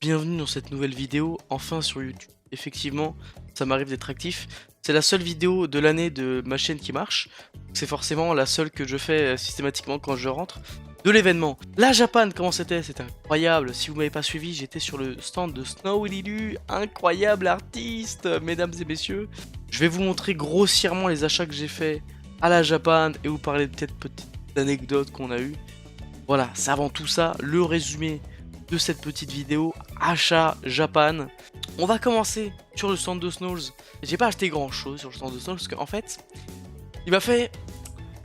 bienvenue dans cette nouvelle vidéo, enfin sur YouTube. Effectivement, ça m'arrive d'être actif. C'est la seule vidéo de l'année de ma chaîne qui marche. C'est forcément la seule que je fais systématiquement quand je rentre de l'événement. La Japan, comment c'était? C'était incroyable. Si vous m'avez pas suivi, j'étais sur le stand de Snow Lilu, incroyable artiste, mesdames et messieurs. Je vais vous montrer grossièrement les achats que j'ai fait à la Japan et vous parler de peut-être petites anecdotes qu'on a eues. Voilà, c'est avant tout ça, le résumé de cette petite vidéo achat Japan. On va commencer sur le stand de Snows. J'ai pas acheté grand chose sur le stand de Snows parce qu'en fait, il m'a fait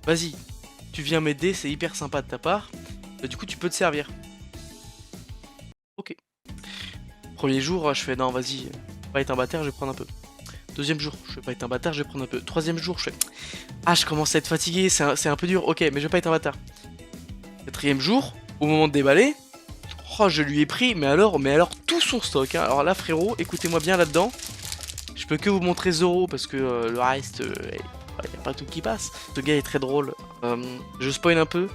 vas-y, tu viens m'aider, c'est hyper sympa de ta part. Et du coup, tu peux te servir. Ok. Premier jour, je fais non, vas-y, pas être un bâtard, je vais prendre un peu. Deuxième jour, je vais pas être un bâtard, je vais prendre un peu. Troisième jour, je fais ah, je commence à être fatigué, c'est un peu dur, ok, mais je vais pas être un bâtard. Quatrième jour, au moment de déballer, oh, je lui ai pris, mais alors tout son stock. Hein. Alors là, frérot, écoutez-moi bien là-dedans. Je peux que vous montrer Zoro parce que le reste, y a pas tout qui passe. Ce gars est très drôle. Je spoil un peu.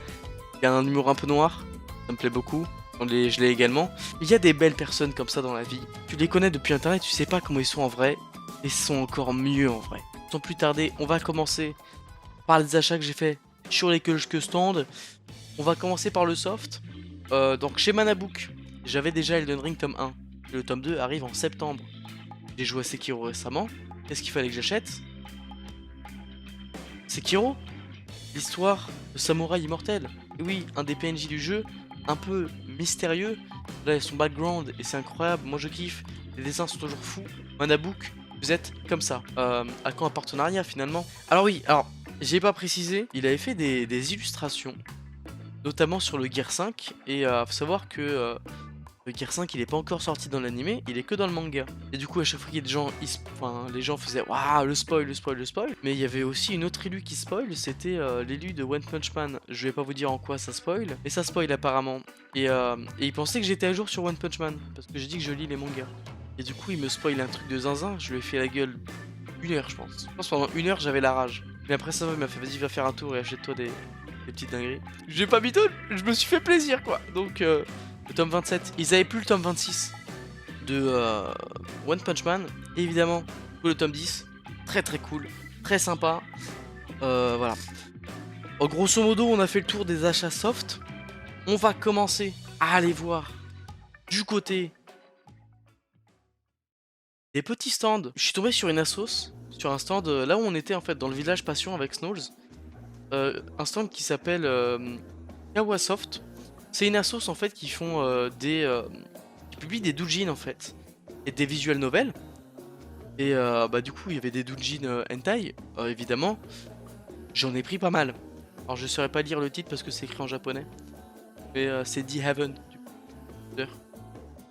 Il y a un humour un peu noir. Ça me plaît beaucoup. Je l'ai également. Il y a des belles personnes comme ça dans la vie. Tu les connais depuis internet, tu sais pas comment ils sont en vrai. Et ils sont encore mieux en vrai. Sans plus tarder, on va commencer par les achats que j'ai fait sur les quelques stands. On va commencer par le soft. Donc chez Manabook, j'avais déjà Elden Ring tome 1. Et le tome 2 arrive en septembre. J'ai joué à Sekiro récemment. Qu'est-ce qu'il fallait que j'achète? Sekiro, l'histoire de samouraï immortel. Et oui, un des PNJ du jeu, un peu mystérieux. Là, il y a son background et c'est incroyable. Moi, je kiffe. Les dessins sont toujours fous. Manabook, vous êtes comme ça. À quand un partenariat finalement? Alors oui, alors, j'ai pas précisé, il avait fait des illustrations notamment sur le Gear 5, et faut savoir que le Gear 5 il est pas encore sorti dans l'animé, il est que dans le manga. Et du coup à chaque fois qu'il y a des gens, enfin, les gens faisaient waouh le spoil, le spoil, le spoil. Mais il y avait aussi une autre élu qui spoil, c'était l'élu de One Punch Man. Je vais pas vous dire en quoi ça spoil, mais ça spoil apparemment. Et il pensait que j'étais à jour sur One Punch Man, parce que j'ai dit que je lis les mangas. Et du coup il me spoil un truc de zinzin, je lui ai fait la gueule 1 heure je pense. Je pense pendant 1 heure j'avais la rage. Mais après ça il m'a fait vas-y va faire un tour et achète-toi des petites dingueries. J'ai pas mis je me suis fait plaisir quoi. Donc le tome 27, ils avaient plus le tome 26 de One Punch Man. Et évidemment, le tome 10, très très cool, très sympa. Voilà. Grosso modo, on a fait le tour des achats soft. On va commencer à aller voir du côté des petits stands. Je suis tombé sur une assos, sur un stand là où on était en fait dans le village Passion avec Snowles. Un stand qui s'appelle Kawasoft. C'est une assos en fait qui font qui publient des doujins en fait et des visual novels. Et bah du coup il y avait des doujins hentai évidemment. J'en ai pris pas mal. Alors je saurais pas lire le titre parce que c'est écrit en japonais. Mais c'est The Heaven du coup. D'ailleurs,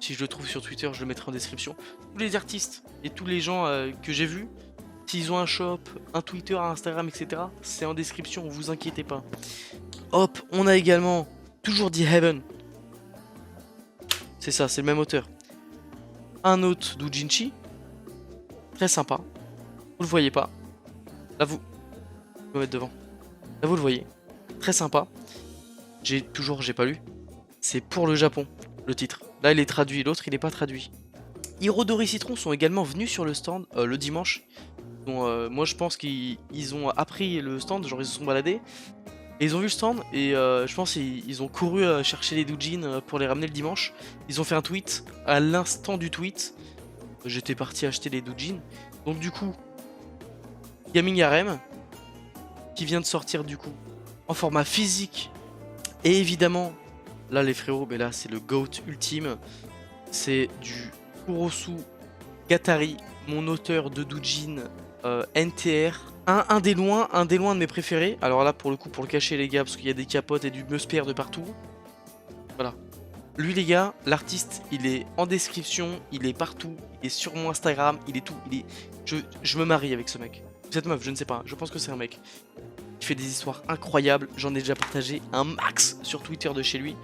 si je le trouve sur Twitter, je le mettrai en description. Tous les artistes et tous les gens que j'ai vus, s'ils ont un shop, un Twitter, un Instagram, etc., c'est en description, vous inquiétez pas. Hop, on a également toujours The Heaven. C'est ça, c'est le même auteur. Un autre doujinshi. Très sympa. Vous le voyez pas. Là, je vais me mettre devant. Là, vous le voyez. Très sympa. J'ai pas lu. C'est pour le Japon, le titre. Là, il est traduit. L'autre, il n'est pas traduit. Hirodori Citron sont également venus sur le stand le dimanche. Donc, moi, je pense qu'ils ont appris le stand. Genre, ils se sont baladés. Et ils ont vu le stand. Et je pense qu'ils ont couru chercher les doujins pour les ramener le dimanche. Ils ont fait un tweet. À l'instant du tweet, j'étais parti acheter les doujins. Donc, du coup, Gaming Harem qui vient de sortir du coup en format physique. Et évidemment, là les frérots, mais là c'est le GOAT ultime. C'est du Kurosu Gatari, mon auteur de doujin NTR. Un des loin de mes préférés. Alors là pour le coup, pour le cacher les gars, parce qu'il y a des capotes et du musper de partout. Voilà. Lui les gars, l'artiste, il est en description, il est partout, il est sur mon Instagram, il est tout, je me marie avec ce mec. Cette meuf, je ne sais pas, je pense que c'est un mec. Il fait des histoires incroyables, j'en ai déjà partagé un max sur Twitter de chez lui.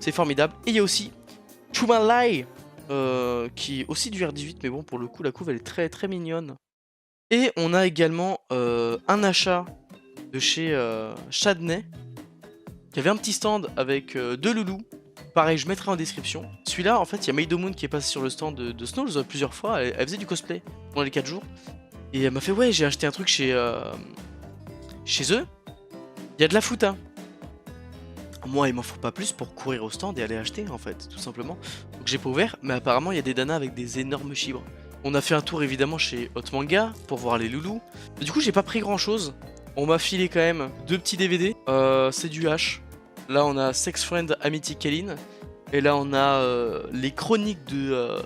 C'est formidable. Et il y a aussi Chumalai, qui est aussi du R18, mais bon, pour le coup, la couve, elle est très très mignonne. Et on a également un achat de chez Chadney, qui avait un petit stand avec deux loulous. pareil, je mettrai en description. Celui-là, en fait, il y a Made Moon qui est passé sur le stand de Snows plusieurs fois. Elle faisait du cosplay pendant les 4 jours. Et elle m'a fait, ouais, j'ai acheté un truc chez eux. Il y a de la foot, hein. Moi, il m'en faut pas plus pour courir au stand et aller acheter, en fait, tout simplement. Donc j'ai pas ouvert, mais apparemment, il y a des danas avec des énormes chibres. On a fait un tour, évidemment, chez Hot Manga pour voir les loulous. Du coup, j'ai pas pris grand-chose. On m'a filé quand même 2 petits DVD. C'est du H. Là, on a Sex Friend Amity Kellyn. Et là, on a les chroniques de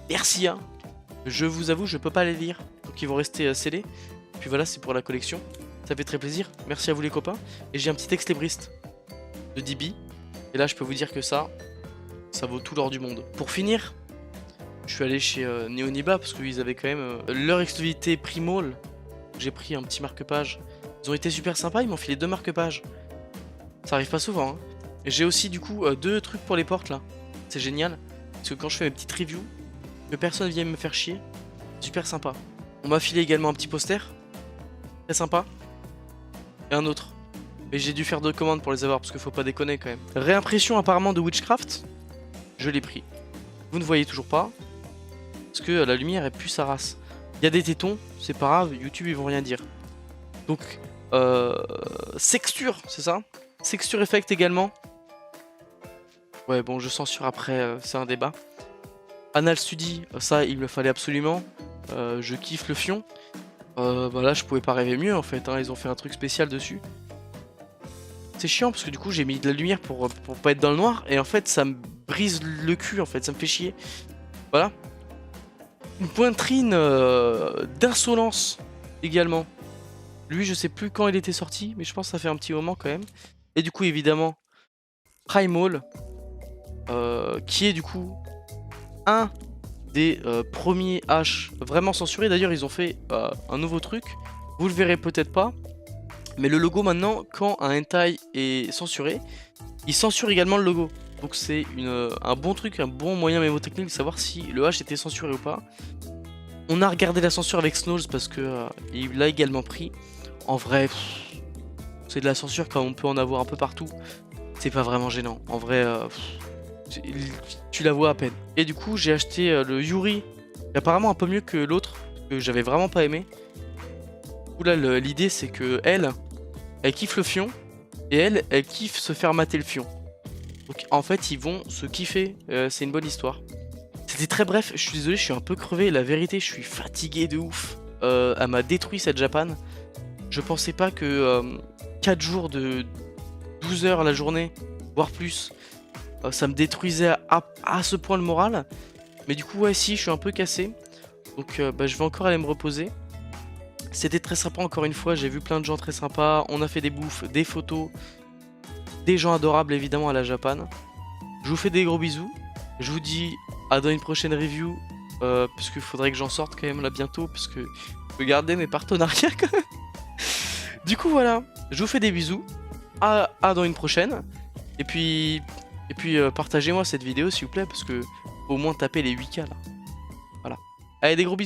Persia. Je vous avoue, je peux pas les lire. Donc, ils vont rester scellés. Puis voilà, c'est pour la collection. Ça fait très plaisir. Merci à vous, les copains. Et j'ai un petit exlébriste de DB. Et là, je peux vous dire que ça vaut tout l'or du monde. Pour finir, je suis allé chez Neoniba parce qu'ils avaient quand même leur exclusivité Primall. J'ai pris un petit marque-page. Ils ont été super sympas, ils m'ont filé 2 marque-pages. Ça arrive pas souvent, hein. J'ai aussi du coup 2 trucs pour les portes là. C'est génial. Parce que quand je fais mes petites reviews, que personne vienne me faire chier. Super sympa. On m'a filé également un petit poster. Très sympa. Et un autre. Mais j'ai dû faire 2 commandes pour les avoir parce qu'il faut pas déconner quand même. Réimpression apparemment de Witchcraft. Je l'ai pris. Vous ne voyez toujours pas. Parce que la lumière est plus sa race. Il y a des tétons, c'est pas grave, YouTube ils vont rien dire. Donc, Sexture, c'est ça? Sexture Effect également. Ouais, bon, je censure après, c'est un débat. Anal Study, ça il me fallait absolument. Je kiffe le fion. Bah là, je pouvais pas rêver mieux en fait, hein. Ils ont fait un truc spécial dessus. C'est chiant parce que du coup, j'ai mis de la lumière pour pas être dans le noir. Et en fait, ça me brise le cul en fait, ça me fait chier. Voilà. Une poitrine d'insolence également. Lui, je sais plus quand il était sorti, mais je pense que ça fait un petit moment quand même. Et du coup, évidemment, Primall, qui est du coup un des premiers H vraiment censurés. D'ailleurs, ils ont fait un nouveau truc. Vous le verrez peut-être pas. Mais le logo maintenant, quand un hentai est censuré, il censure également le logo. Donc c'est un bon truc, un bon moyen mémotechnique de savoir si le H était censuré ou pas. On a regardé la censure avec Snows parce que il l'a également pris. En vrai, c'est de la censure comme on peut en avoir un peu partout. C'est pas vraiment gênant. En vrai, tu la vois à peine. Et du coup, j'ai acheté le Yuri, apparemment un peu mieux que l'autre, que j'avais vraiment pas aimé. Du coup là, l'idée c'est que elle kiffe le fion, et elle kiffe se faire mater le fion. Donc en fait, ils vont se kiffer. C'est une bonne histoire. C'était très bref, je suis désolé, je suis un peu crevé. La vérité, je suis fatigué de ouf. Elle m'a détruit cette Japan. Je pensais pas que 4 jours de 12 heures la journée, voire plus, ça me détruisait à ce point le moral. Mais du coup, ouais, si, je suis un peu cassé. Donc bah, je vais encore aller me reposer. C'était très sympa encore une fois, j'ai vu plein de gens très sympas. On a fait des bouffes, des photos, des gens adorables évidemment à la Japan. Je vous fais des gros bisous. Je vous dis à dans une prochaine review. Parce qu'il faudrait que j'en sorte quand même là bientôt. Parce que je peux garder mes partenariats quand même. Du coup voilà, je vous fais des bisous. À dans une prochaine. Et puis partagez-moi cette vidéo s'il vous plaît. Parce que faut au moins taper les 8K là. Voilà. Allez, des gros bisous.